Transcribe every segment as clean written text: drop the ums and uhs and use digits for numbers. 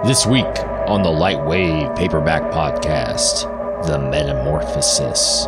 This week on the Lightwave Paperback podcast, The Metamorphosis.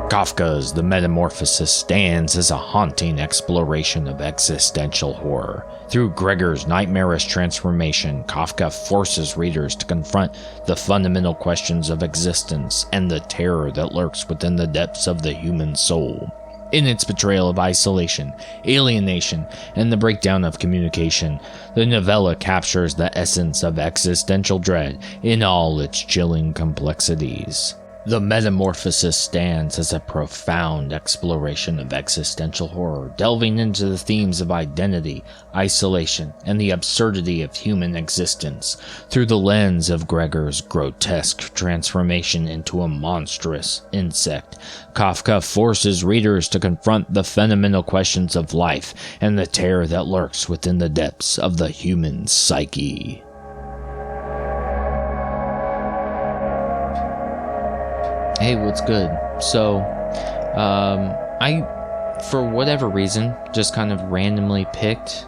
Kafka's The Metamorphosis stands as a haunting exploration of existential horror. Through Gregor's nightmarish transformation, Kafka forces readers to confront the fundamental questions of existence and the terror that lurks within the depths of the human soul. In its portrayal of isolation, alienation, and the breakdown of communication, the novella captures the essence of existential dread in all its chilling complexities. The Metamorphosis stands as a profound exploration of existential horror, delving into the themes of identity, isolation, and the absurdity of human existence through the lens of Gregor's grotesque transformation into a monstrous insect. Kafka forces readers to confront the fundamental questions of life and the terror that lurks within the depths of the human psyche. Hey, what's good? So, I, for whatever reason, just kind of randomly picked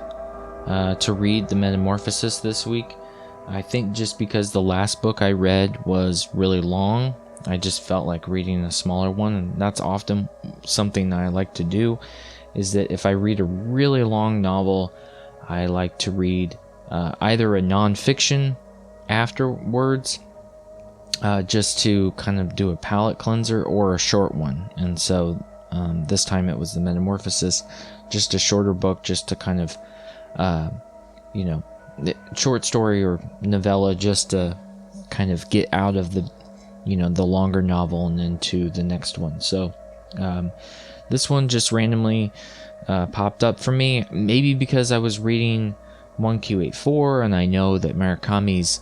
to read The Metamorphosis this week. I think just because the last book I read was really long, I just felt like reading a smaller one, and that's often something that I like to do, is that if I read a really long novel, I like to read either a nonfiction afterwards, just to kind of do a palate cleanser, or a short one. And so this time it was The Metamorphosis, just a shorter book, just to kind of, short story or novella, just to kind of get out of the, the longer novel and into the next one. So this one just randomly popped up for me, maybe because I was reading 1Q84, and I know that Murakami's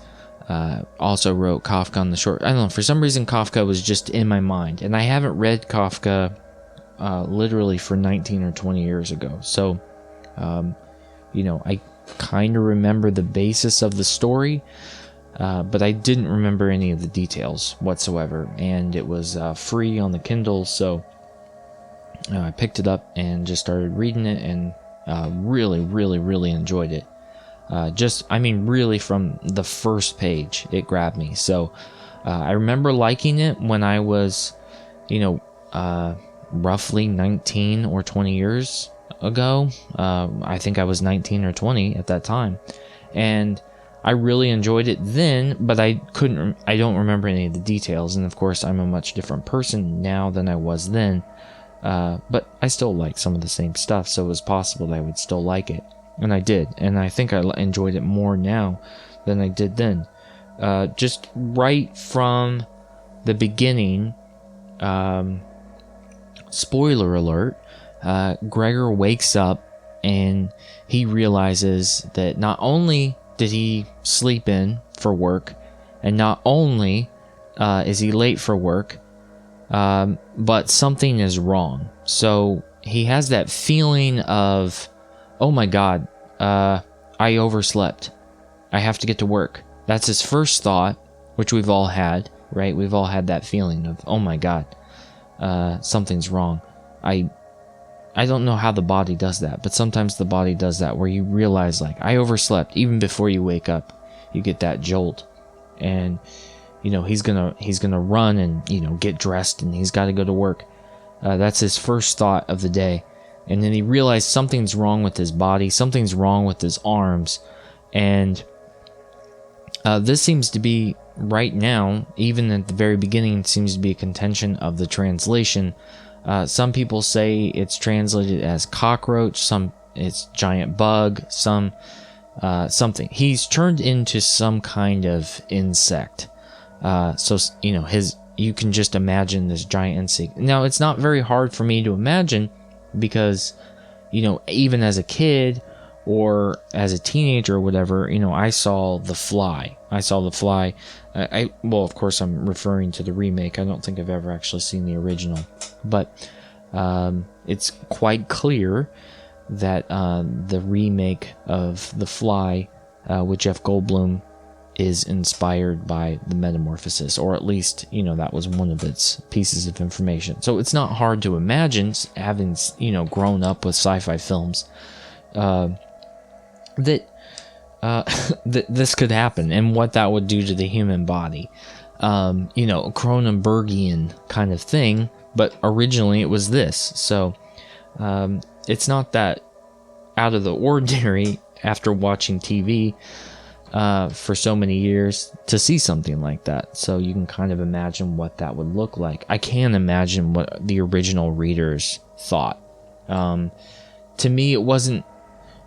also wrote Kafka on the Shore. I don't know, for some reason Kafka was just in my mind, and I haven't read Kafka literally for 19 or 20 years ago. So, I kind of remember the basis of the story, but I didn't remember any of the details whatsoever, and it was free on the Kindle, so I picked it up and just started reading it, and really enjoyed it. Really from the first page, it grabbed me. So, I remember liking it when I was, roughly 19 or 20 years ago. I think I was 19 or 20 at that time. And I really enjoyed it then, but I don't remember any of the details. And of course, I'm a much different person now than I was then. But I still like some of the same stuff, so it was possible that I would still like it. And I did, and I think I enjoyed it more now than I did then. Just right from the beginning, spoiler alert, Gregor wakes up and he realizes that not only did he sleep in for work, and not only is he late for work, but something is wrong. So he has that feeling of, oh my God, I overslept. I have to get to work. That's his first thought, which we've all had, right? We've all had that feeling of, oh my God, something's wrong. I don't know how the body does that, but sometimes the body does that, where you realize, like, I overslept. Even before you wake up, you get that jolt, and he's gonna run and get dressed, and he's got to go to work. That's his first thought of the day. And then he realized something's wrong with his body, something's wrong with his arms. And this seems to be, right now, even at the very beginning, seems to be a contention of the translation. Some people say it's translated as cockroach, some it's giant bug, some something. He's turned into some kind of insect. You can just imagine this giant insect. Now, it's not very hard for me to imagine, because even as a kid or as a teenager or whatever, I saw The Fly. Well, of course, I'm referring to the remake. I don't think I've ever actually seen the original, but it's quite clear that the remake of The Fly with Jeff Goldblum is inspired by The Metamorphosis, or at least, that was one of its pieces of information. So it's not hard to imagine, having, grown up with sci-fi films, that this could happen, and what that would do to the human body. Cronenbergian kind of thing, but originally it was this. So it's not that out of the ordinary after watching TV for so many years to see something like that. So you can kind of imagine what that would look like. I can't imagine what the original readers thought. To me,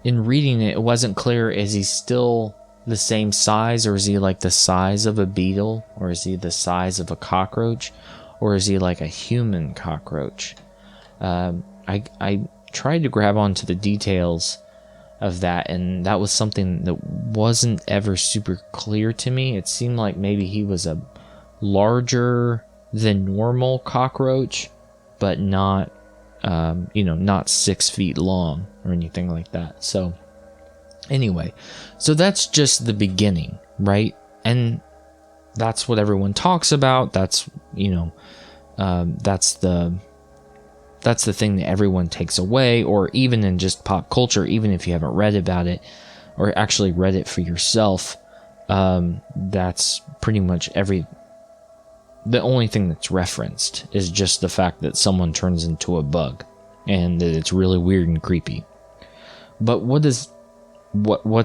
in reading it, it wasn't clear, is he still the same size, or is he like the size of a beetle, or is he the size of a cockroach, or is he like a human cockroach? I tried to grab onto the details of that, and that was something that wasn't ever super clear to me. It seemed like maybe he was a larger than normal cockroach, but not not 6 feet long or anything like that. So anyway, so that's just the beginning, right? And that's what everyone talks about. That's that's the thing that everyone takes away, or even in just pop culture, even if you haven't read about it or actually read it for yourself, that's pretty much the only thing that's referenced is just the fact that someone turns into a bug and that it's really weird and creepy. But what's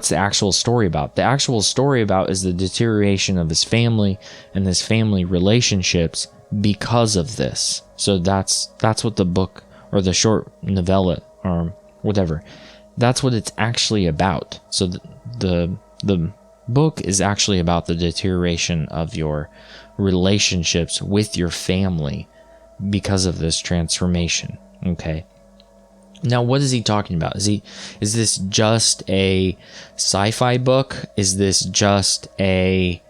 the actual story about? The actual story about is the deterioration of his family and his family relationships because of this. So that's what the book, or the short novella, or whatever, that's what it's actually about. So the book is actually about the deterioration of your relationships with your family because of this transformation. Okay. Now, what is he talking about? Is this just a sci-fi book? Is this just a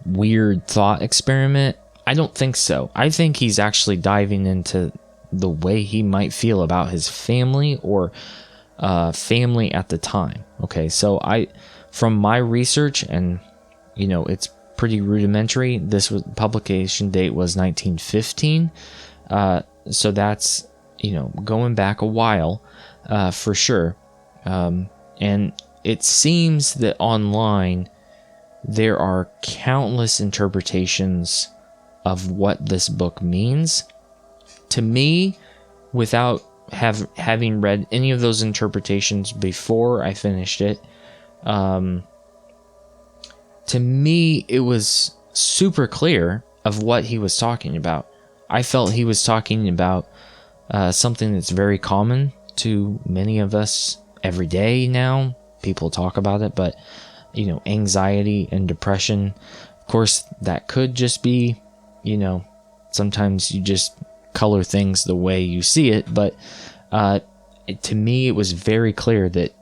weird thought experiment? I don't think so. I think he's actually diving into the way he might feel about his family, or family at the time. Okay, so from my research, and it's pretty rudimentary. This publication date was 1915. So that's going back a while, for sure. And it seems that online there are countless interpretations of what this book means. To me, without having read any of those interpretations before I finished it, to me, it was super clear of what he was talking about. I felt he was talking about something that's very common to many of us every day now. People talk about it, but anxiety and depression. Of course, that could just be, sometimes you just color things the way you see it. But to me, it was very clear that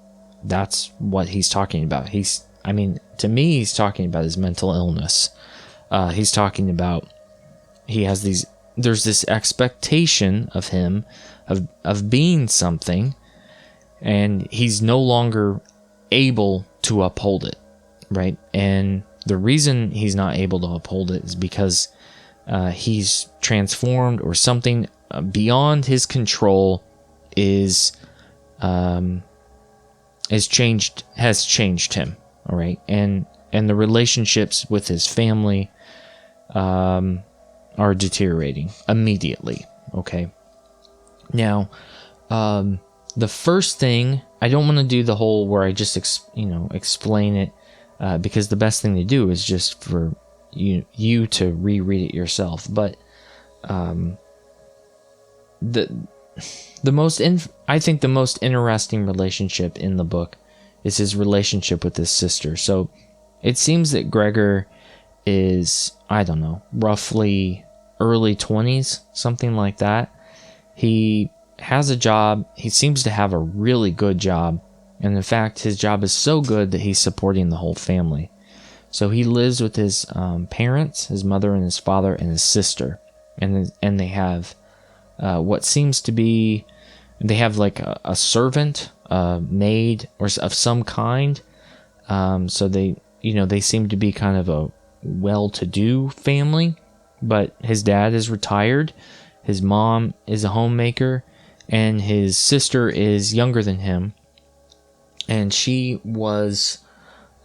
that's what he's talking about. To me, he's talking about his mental illness. He's talking about, there's this expectation of him of being something, and he's no longer able to uphold it, right? And the reason he's not able to uphold it is because he's transformed, or something beyond his control has changed him. All right, and the relationships with his family are deteriorating immediately. Okay. Now, the first thing, I don't want to do the whole where I just explain it, because the best thing to do is just for you to reread it yourself. But I think the most interesting relationship in the book is his relationship with his sister. So it seems that Gregor is, I don't know, roughly early 20s, something like that. He has a job. He seems to have a really good job. And in fact, his job is so good that he's supporting the whole family. So he lives with his parents, his mother and his father, and his sister. And they have what seems to be, they have like a servant, maid, or of some kind. So they seem to be kind of a well-to-do family. But his dad is retired, his mom is a homemaker, and his sister is younger than him. And she was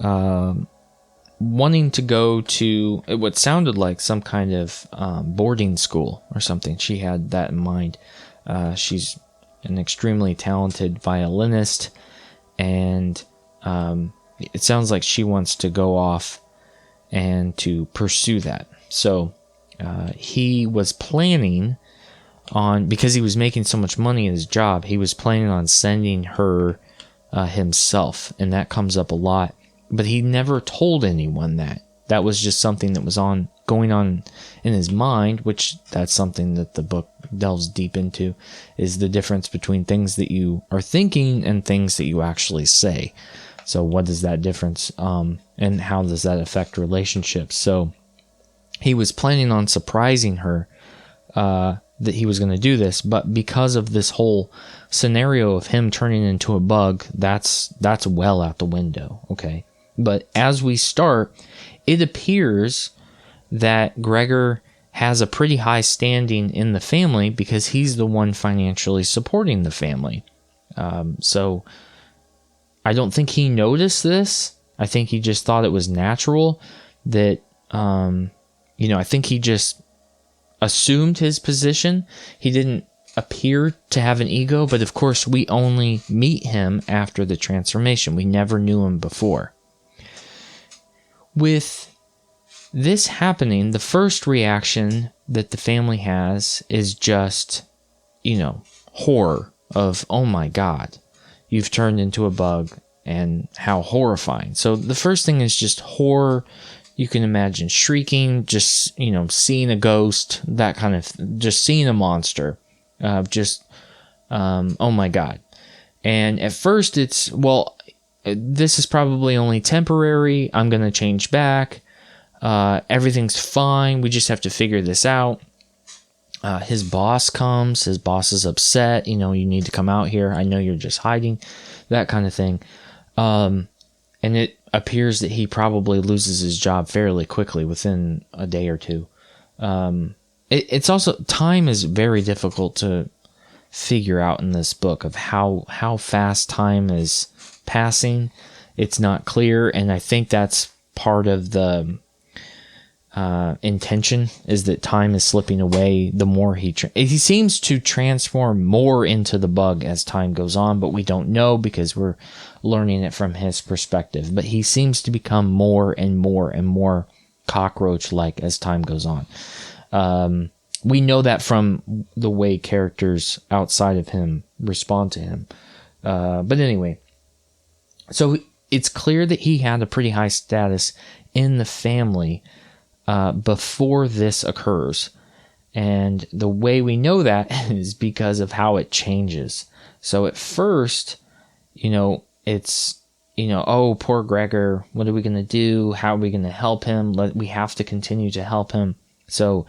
wanting to go to what sounded like some kind of boarding school or something. She had that in mind. She's an extremely talented violinist, and it sounds like she wants to go off and to pursue that. So he was planning on, because he was making so much money in his job, he was planning on sending her himself, and that comes up a lot. But he never told anyone that. That was just something that was going on in his mind, which that's something that the book delves deep into, is the difference between things that you are thinking and things that you actually say. So what is that difference, and how does that affect relationships? So he was planning on surprising her that he was going to do this, but because of this whole scenario of him turning into a bug, that's well out the window, okay? But as we start, it appears that Gregor has a pretty high standing in the family because he's the one financially supporting the family. So I don't think he noticed this. I think he just thought it was natural that, I think he just assumed his position. He didn't appear to have an ego, but of course we only meet him after the transformation. We never knew him before. With this happening, the first reaction that the family has is just, horror of, oh my God, you've turned into a bug, and how horrifying. So the first thing is just horror. You can imagine shrieking, just, seeing a ghost, that kind of, just seeing a monster, oh my God. And at first it's, this is probably only temporary. I'm going to change back. Everything's fine. We just have to figure this out. His boss comes. His boss is upset. You need to come out here. I know you're just hiding. That kind of thing. And it appears that he probably loses his job fairly quickly within a day or two. It's also, time is very difficult to figure out in this book of how fast time is passing. It's not clear, and I think that's part of the intention, is that time is slipping away the more he seems to transform more into the bug as time goes on, but we don't know because we're learning it from his perspective. But he seems to become more and more and more cockroach-like as time goes on. We know that from the way characters outside of him respond to him. But anyway, so it's clear that he had a pretty high status in the family before this occurs. And the way we know that is because of how it changes. So at first, it's, oh, poor Gregor, what are we going to do? How are we going to help him? We have to continue to help him. So,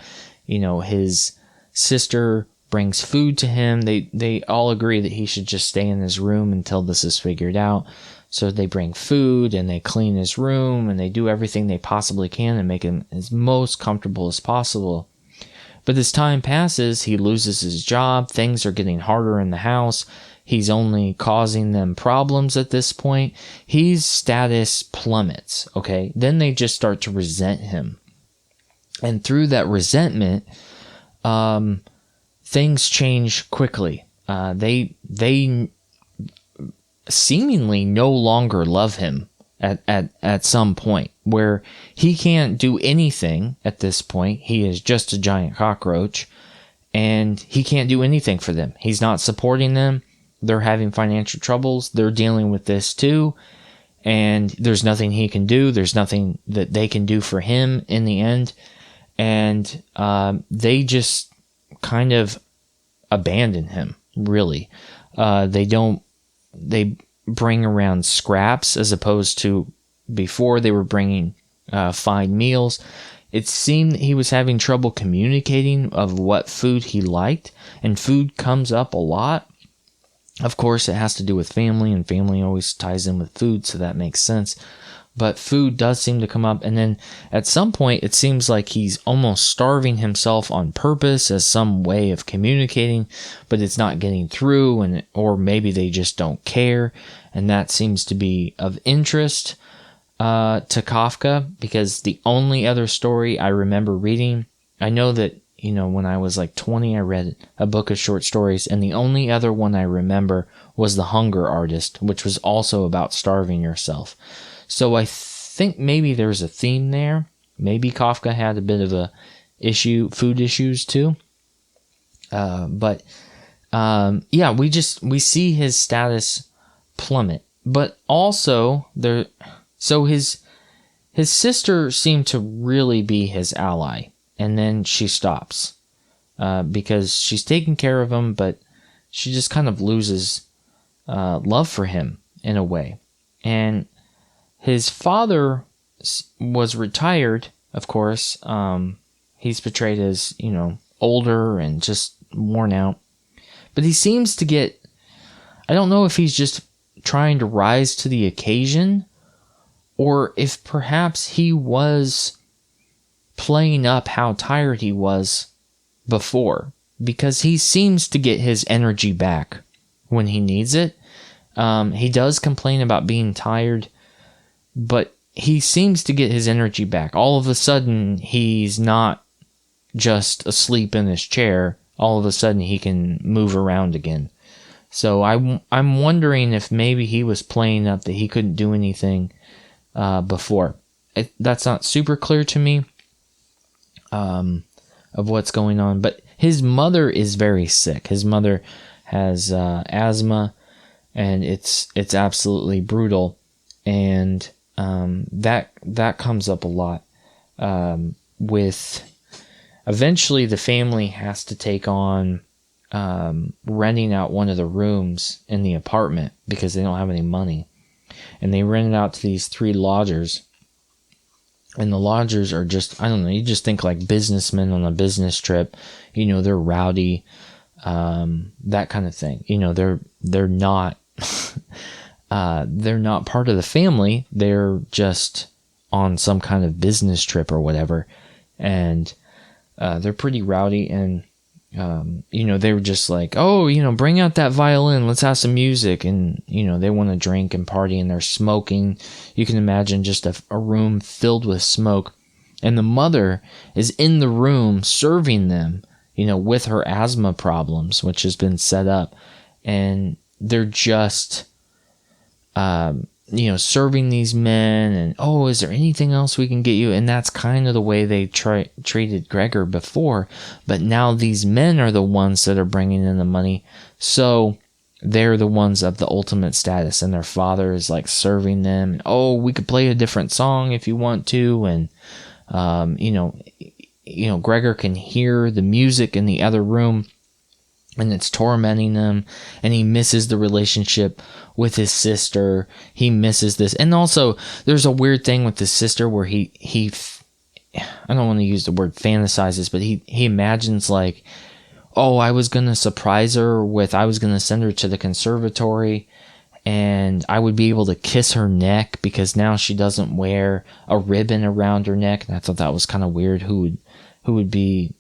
his sister brings food to him. They all agree that he should just stay in his room until this is figured out. So they bring food and they clean his room and they do everything they possibly can to make him as most comfortable as possible. But as time passes, he loses his job. Things are getting harder in the house. He's only causing them problems at this point. His status plummets, okay? Then they just start to resent him. And through that resentment, things change quickly. They seemingly no longer love him at some point, where he can't do anything at this point. He is just a giant cockroach, and he can't do anything for them. He's not supporting them. They're having financial troubles. They're dealing with this too, and there's nothing he can do. There's nothing that they can do for him in the end, and they just kind of abandon him, really. They bring around scraps as opposed to before they were bringing fine meals. It seemed that he was having trouble communicating of what food he liked, and food comes up a lot. Of course, it has to do with family, and family always ties in with food, so that makes sense. But food does seem to come up, and then at some point it seems like he's almost starving himself on purpose as some way of communicating, but it's not getting through, or maybe they just don't care, and that seems to be of interest. to Kafka, because the only other story I remember reading, I know that, when I was like 20, I read a book of short stories, and the only other one I remember was The Hunger Artist, which was also about starving yourself. So I think maybe there's a theme there. Maybe Kafka had a bit of a food issues too. But we see his status plummet. But also so his sister seemed to really be his ally, and then she stops because she's taking care of him, but she just kind of loses love for him in a way. And his father was retired, of course. He's portrayed as, older and just worn out. But he seems to get, I don't know if he's just trying to rise to the occasion, or if perhaps he was playing up how tired he was before, because he seems to get his energy back when he needs it. He does complain about being tired, but he seems to get his energy back. All of a sudden, he's not just asleep in his chair. All of a sudden, he can move around again. So I'm wondering if maybe he was playing up that he couldn't do anything before. That's not super clear to me of what's going on. But his mother is very sick. His mother has asthma, and it's absolutely brutal. And that comes up a lot with. Eventually, the family has to take on renting out one of the rooms in the apartment because they don't have any money. And they rent it out to these 3 lodgers. And the lodgers are just, I don't know, you just think like businessmen on a business trip. They're rowdy, that kind of thing. They're not they're not part of the family. They're just on some kind of business trip or whatever. And they're pretty rowdy, and they were just like, oh, bring out that violin, let's have some music. And they want to drink and party, and they're smoking. You can imagine just a room filled with smoke, and the mother is in the room serving them, with her asthma problems, which has been set up, and they're just serving these men, and is there anything else we can get you? And that's kind of the way they treated Gregor before, but now these men are the ones that are bringing in the money, so they're the ones of the ultimate status, and their father is like serving them. We could play a different song if you want to, and Gregor can hear the music in the other room, and it's tormenting him, and he misses the relationship with his sister. He misses this. And also, there's a weird thing with his sister where he I don't want to use the word fantasizes, but he imagines like, I was going to surprise her I was going to send her to the conservatory, and I would be able to kiss her neck because now she doesn't wear a ribbon around her neck. And I thought that was kind of weird. Who would be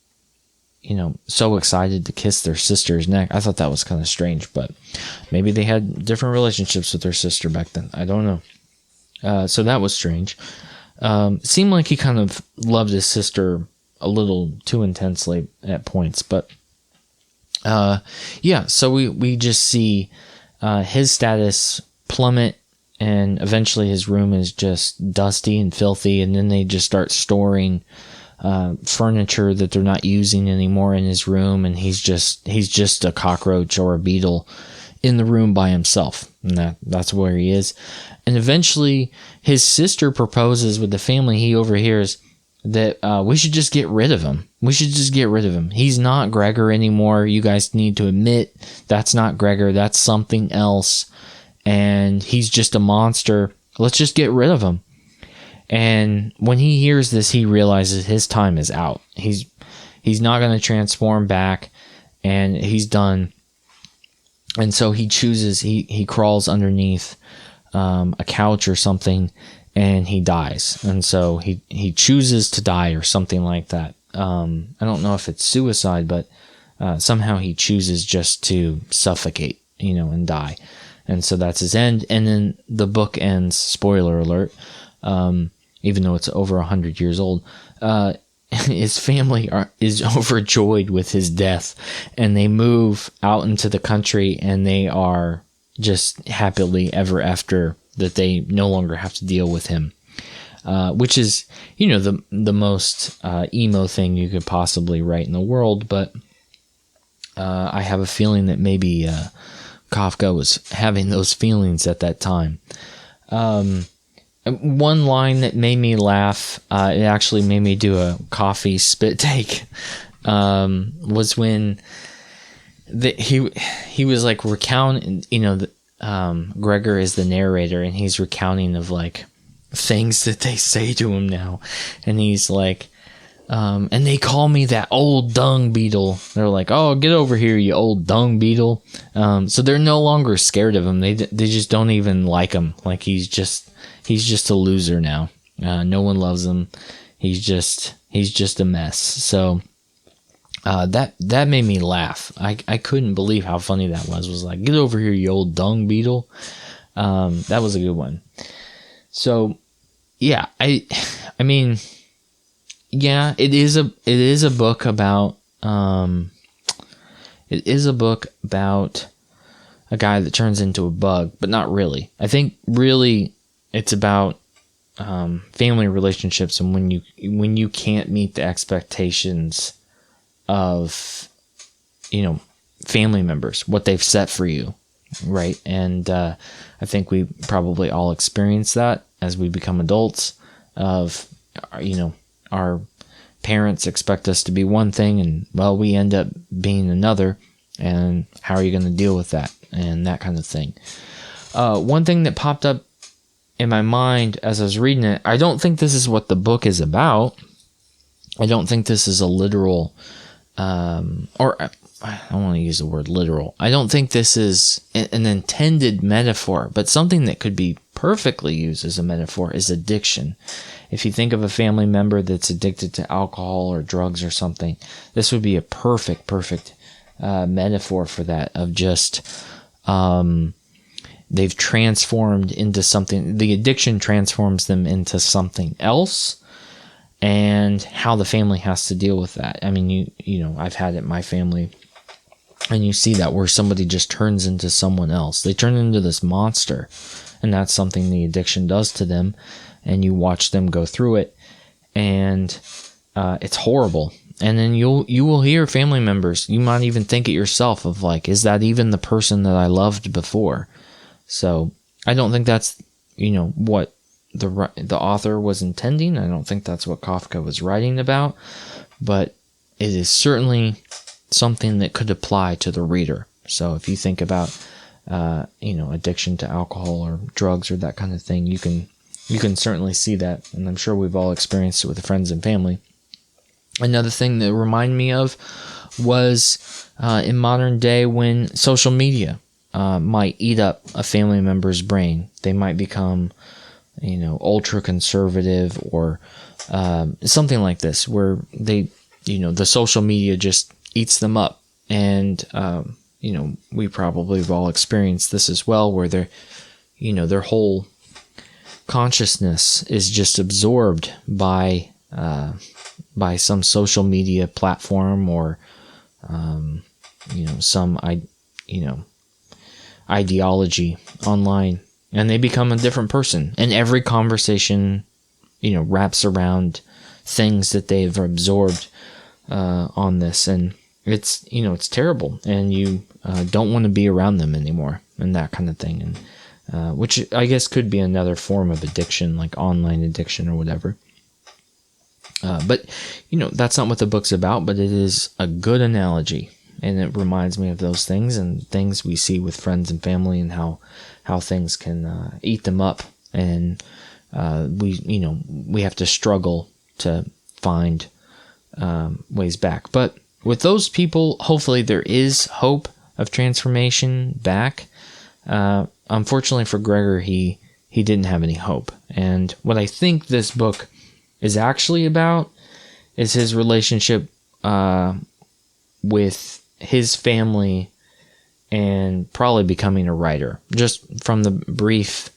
so excited to kiss their sister's neck? I thought that was kind of strange, but maybe they had different relationships with their sister back then. I don't know. So that was strange. Seemed like he kind of loved his sister a little too intensely at points, but so we just see his status plummet, and eventually his room is just dusty and filthy, and then they just start storing furniture that they're not using anymore in his room, and he's just a cockroach or a beetle in the room by himself, and that's where he is. And eventually his sister proposes with the family. He overhears that we should just get rid of him. He's not Gregor anymore. You guys need to admit that's not Gregor, that's something else, and he's just a monster. Let's just get rid of him. And when he hears this, he realizes his time is out. He's not going to transform back, and he's done. And so he chooses, he crawls underneath a couch or something, and he dies. And so he chooses to die or something like that. I don't know if it's suicide, but somehow he chooses just to suffocate, and die. And so that's his end. And then the book ends, spoiler alert, even though it's over 100 years old. His family is overjoyed with his death, and they move out into the country, and they are just happily ever after that they no longer have to deal with him. Which is, the most emo thing you could possibly write in the world, but I have a feeling that maybe Kafka was having those feelings at that time. One line that made me laugh, it actually made me do a coffee spit take, was when he was like recounting, Gregor is the narrator, and he's recounting of like things that they say to him now, and he's like, and they call me that old dung beetle. They're like, oh, get over here, you old dung beetle. So they're no longer scared of him. They just don't even like him. Like he's just a loser now. No one loves him. He's just a mess. So that made me laugh. I couldn't believe how funny that was. Was like, get over here, you old dung beetle. That was a good one. So, yeah, I mean, yeah, it is a book about a guy that turns into a bug, but not really. I think really it's about family relationships, and when you can't meet the expectations of family members, what they've set for you, right? And I think we probably all experience that as we become adults. Of our parents expect us to be one thing, and well, we end up being another. And how are you going to deal with that, and that kind of thing? One thing that popped up in my mind as I was reading it, I don't think this is what the book is about. I don't think this is a literal, or I don't want to use the word literal. I don't think this is an intended metaphor, but something that could be perfectly used as a metaphor is addiction. If you think of a family member that's addicted to alcohol or drugs or something, this would be a perfect metaphor for that, of just they've transformed into something. The addiction transforms them into something else, and how the family has to deal with that. I mean, I've had it in my family, and you see that where somebody just turns into someone else. They turn into this monster, and that's something the addiction does to them, and you watch them go through it, and it's horrible. And then you will hear family members, you might even think it yourself, of like, is that even the person that I loved before? So I don't think that's what the author was intending. I don't think that's what Kafka was writing about, but it is certainly something that could apply to the reader. So if you think about addiction to alcohol or drugs or that kind of thing, you can certainly see that, and I'm sure we've all experienced it with friends and family. Another thing that reminded me of was in modern day, when social media might eat up a family member's brain. They might become ultra conservative, or something like this, where they the social media just eats them up. And we probably have all experienced this as well, where their whole consciousness is just absorbed by some social media platform, or some ideology online, and they become a different person. And every conversation wraps around things that they've absorbed on this, and it's terrible, and you don't want to be around them anymore, and that kind of thing. And which I guess could be another form of addiction, like online addiction or whatever. But that's not what the book's about, but it is a good analogy, and it reminds me of those things, and things we see with friends and family, and how things can eat them up, and we have to struggle to find ways back. But with those people, hopefully there is hope of transformation back. Unfortunately for Gregor, he didn't have any hope. And what I think this book is actually about is his relationship with his family, and probably becoming a writer. Just from the brief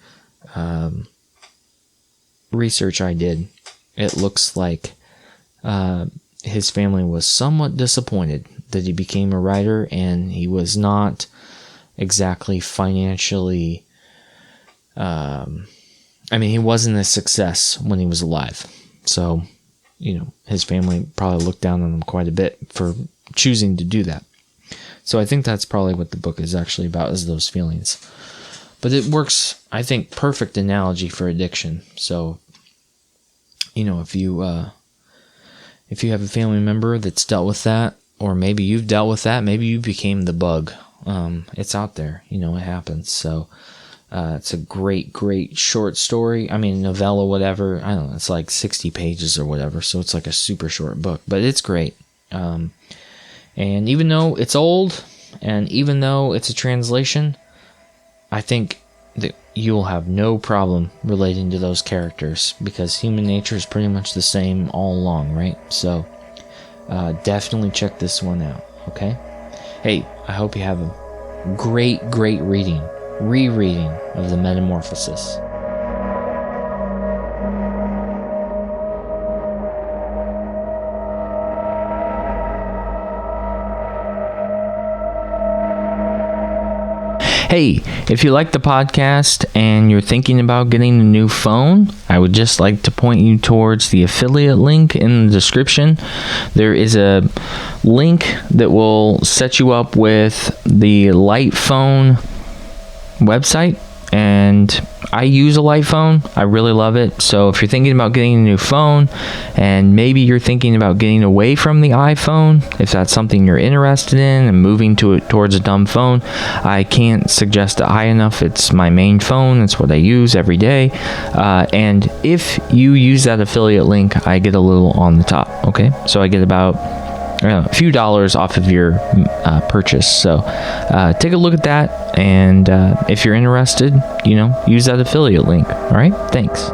research I did, it looks like his family was somewhat disappointed that he became a writer, and he was not exactly financially, he wasn't a success when he was alive. So, his family probably looked down on him quite a bit for choosing to do that. So I think that's probably what the book is actually about, is those feelings. But it works, I think, perfect analogy for addiction. So, if you have a family member that's dealt with that, or maybe you've dealt with that, maybe you became the bug. It's out there, it happens. So it's a great, great short story. Novella, whatever. I don't know. It's like 60 pages or whatever. So it's like a super short book, but it's great. And even though it's old, and even though it's a translation, I think that you'll have no problem relating to those characters, because human nature is pretty much the same all along, right? So definitely check this one out, okay? Hey, I hope you have a great rereading of the Metamorphosis. Hey, if you like the podcast and you're thinking about getting a new phone, I would just like to point you towards the affiliate link in the description. There is a link that will set you up with the Light phone website, and I use a Light phone. I really love it. So if you're thinking about getting a new phone, and maybe you're thinking about getting away from the iPhone, if that's something you're interested in and moving towards a dumb phone, I can't suggest it high enough. It's my main phone. It's what I use every day. And if you use that affiliate link, I get a little on the top. Okay, so I get about a few dollars off of your purchase. So take a look at that, and if you're interested, use that affiliate link. All right, thanks.